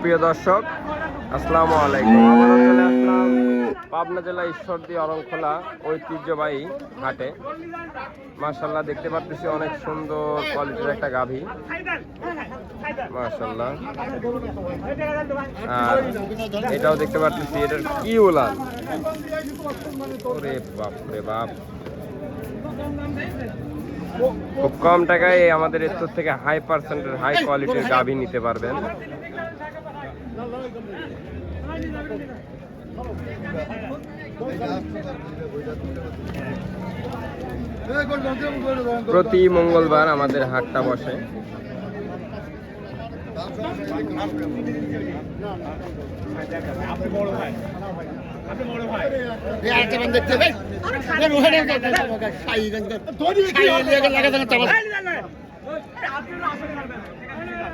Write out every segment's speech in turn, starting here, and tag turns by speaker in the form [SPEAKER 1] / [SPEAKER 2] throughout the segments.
[SPEAKER 1] প্রিয় দর্শক, আসসালামু আলাইকুম। আমরা চলে আসলাম পাবনা জেলা ঈশ্বরদী অরংখোলা ঐতিহ্যবাহী হাটে। মাশাআল্লাহ দেখতে পাচ্ছি অনেক সুন্দর কোয়ালিটির একটা গাভী, মাশাআল্লাহ। আর এটাও দেখতে পাচ্ছি, এটার কি উলান, ওরে বাপ রে বাপ। খুব কম টাকায় আমাদের এর থেকে হাই পার্সেন্টের হাই কোয়ালিটির গাভী নিতে পারবেন। প্রতি মঙ্গলবার আমাদের হাটটা বসে।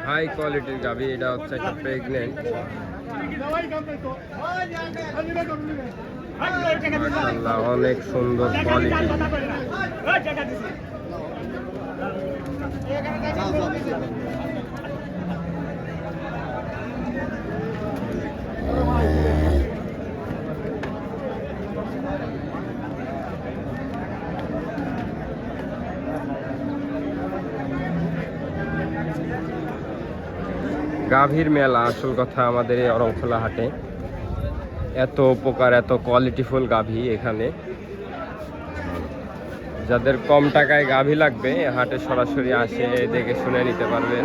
[SPEAKER 1] হাই কোয়ালিটির গাভী, এটা হচ্ছে একটা প্রেগনেন্ট। মাশাআল্লাহ অনেক সুন্দর কোয়ালিটি। গাভীর মেলা আসল কথা আমাদের এই অরংখোলা হাটে। এত উপকার, এত কোয়ালিটিফুল গাভী এখানে। যাদের কম টাকায় গাভী লাগবে হাটে সরাসরি আসে দেখে শুনে নিতে পারবেন।